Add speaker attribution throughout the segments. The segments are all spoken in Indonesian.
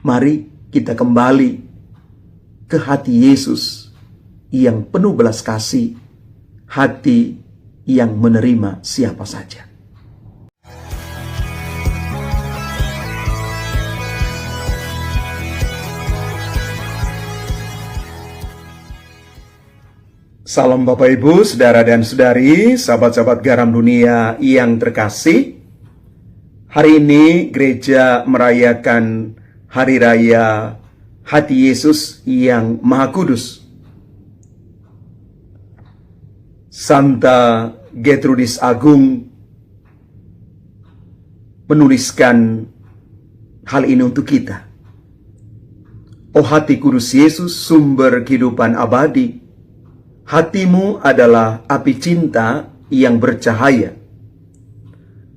Speaker 1: Mari kita kembali ke hati Yesus yang penuh belas kasih, hati yang menerima siapa saja. Salam Bapak Ibu, Saudara dan Saudari, sahabat-sahabat garam dunia yang terkasih. Hari ini gereja merayakan Hari Raya Hati Yesus yang Maha Kudus. Santa Gertrudis Agung menuliskan hal ini untuk kita. Oh hati kudus Yesus, sumber kehidupan abadi, hatimu adalah api cinta yang bercahaya.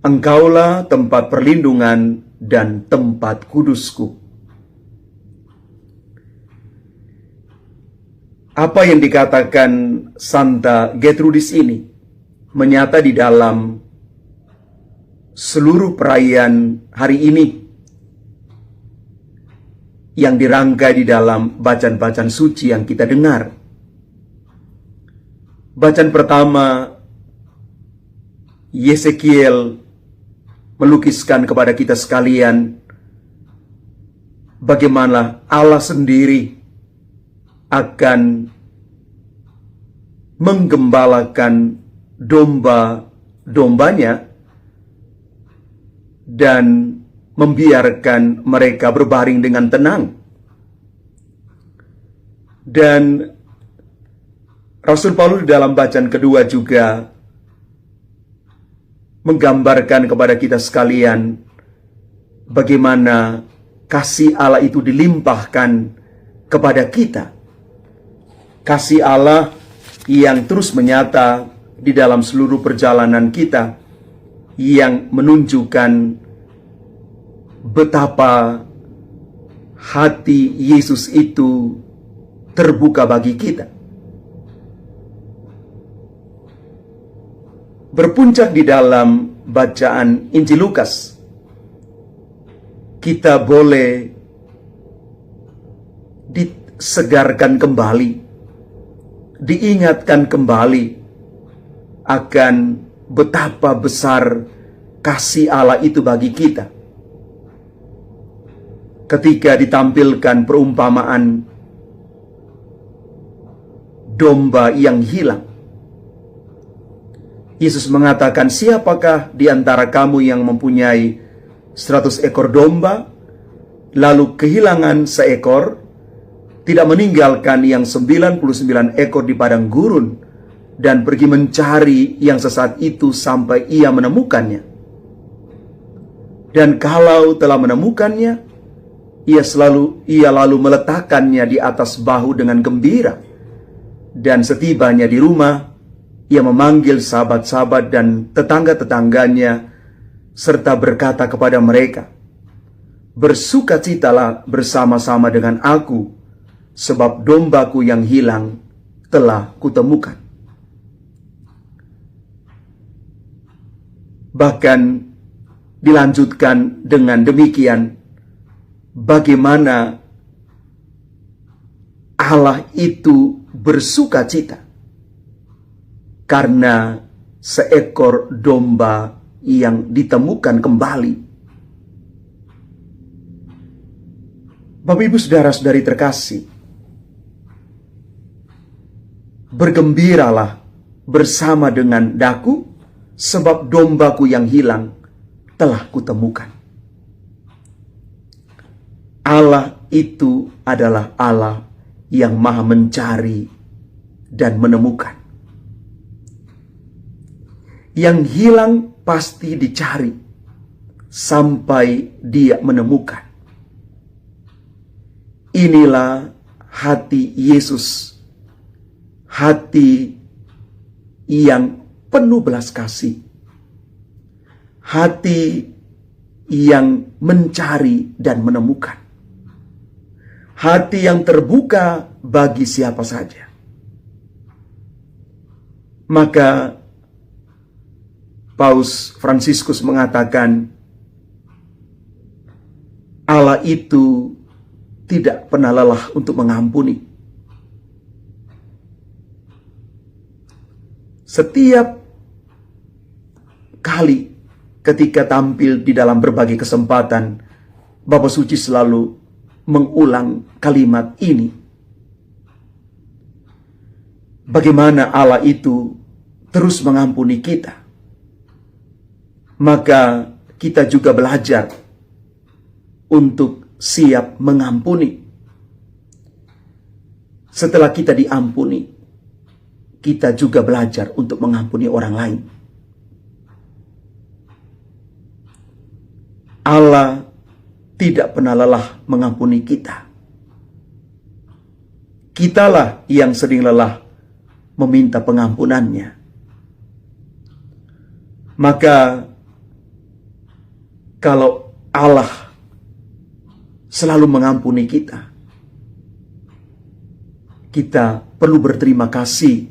Speaker 1: Engkaulah tempat perlindungan dan tempat kudusku. Apa yang dikatakan Santa Gertrudis ini menyata di dalam seluruh perayaan hari ini yang dirangkai di dalam bacaan-bacaan suci yang kita dengar. Bacaan pertama, Yesekiel melukiskan kepada kita sekalian bagaimana Allah sendiri akan menggembalakan domba-dombanya dan membiarkan mereka berbaring dengan tenang. Dan Rasul Paulus dalam bacaan kedua juga menggambarkan kepada kita sekalian bagaimana kasih Allah itu dilimpahkan kepada kita. Kasih Allah yang terus menyata di dalam seluruh perjalanan kita, yang menunjukkan betapa hati Yesus itu terbuka bagi kita. Berpuncak di dalam bacaan Injil Lukas, kita boleh disegarkan kembali, diingatkan kembali akan betapa besar kasih Allah itu bagi kita. Ketika ditampilkan perumpamaan domba yang hilang, Yesus mengatakan, siapakah di antara kamu yang mempunyai 100 ekor domba, lalu kehilangan seekor, tidak meninggalkan yang 99 ekor di padang gurun, dan pergi mencari yang sesat itu sampai ia menemukannya. Dan kalau telah menemukannya, ia lalu meletakkannya di atas bahu dengan gembira. Dan setibanya di rumah, ia memanggil sahabat-sahabat dan tetangga-tetangganya, serta berkata kepada mereka, bersukacitalah bersama-sama dengan aku, sebab dombaku yang hilang telah kutemukan. Bahkan dilanjutkan dengan demikian, bagaimana Allah itu bersukacita karena seekor domba yang ditemukan kembali. Bapak Ibu Saudara-saudari terkasih, bergembiralah bersama dengan daku, sebab dombaku yang hilang telah kutemukan. Allah itu adalah Allah yang maha mencari dan menemukan. Yang hilang pasti dicari sampai dia menemukan. Inilah hati Yesus, hati yang penuh belas kasih, hati yang mencari dan menemukan, hati yang terbuka bagi siapa saja. Maka Paus Fransiskus mengatakan, Allah itu tidak pernah lelah untuk mengampuni. Setiap kali ketika tampil di dalam berbagai kesempatan, Bapa Suci selalu mengulang kalimat ini. Bagaimana Allah itu terus mengampuni kita. Maka kita juga belajar untuk siap mengampuni. Setelah kita diampuni, kita juga belajar untuk mengampuni orang lain. Allah tidak pernah lelah mengampuni kita. Kitalah yang sering lelah meminta pengampunannya. Maka kalau Allah selalu mengampuni kita, kita perlu berterima kasih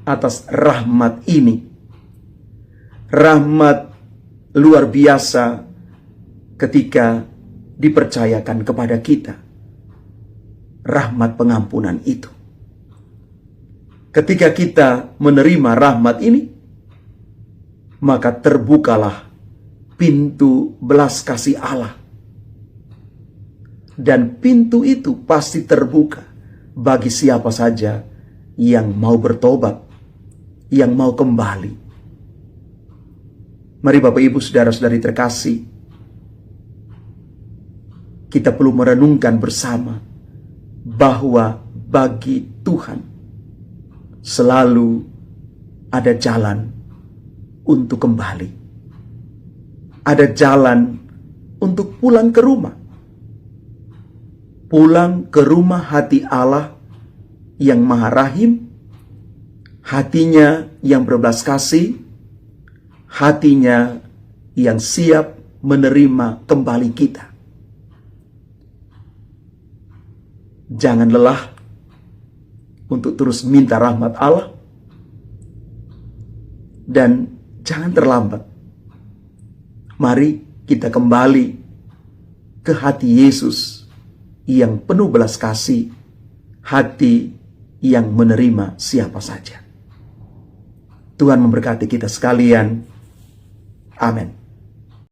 Speaker 1: atas rahmat ini. Rahmat luar biasa ketika dipercayakan kepada kita. Rahmat pengampunan itu. Ketika kita menerima rahmat ini, maka terbukalah pintu belas kasih Allah. Dan pintu itu pasti terbuka bagi siapa saja yang mau bertobat, yang mau kembali. Mari Bapak Ibu Saudara-saudari terkasih, kita perlu merenungkan bersama bahwa bagi Tuhan selalu ada jalan untuk kembali. Ada jalan untuk pulang ke rumah. Pulang ke rumah hati Allah yang Maha Rahim, hatinya yang berbelas kasih, hatinya yang siap menerima kembali kita. Jangan lelah untuk terus minta rahmat Allah, dan jangan terlambat. Mari kita kembali ke hati Yesus yang penuh belas kasih, hati yang menerima siapa saja. Tuhan memberkati kita sekalian. Amin.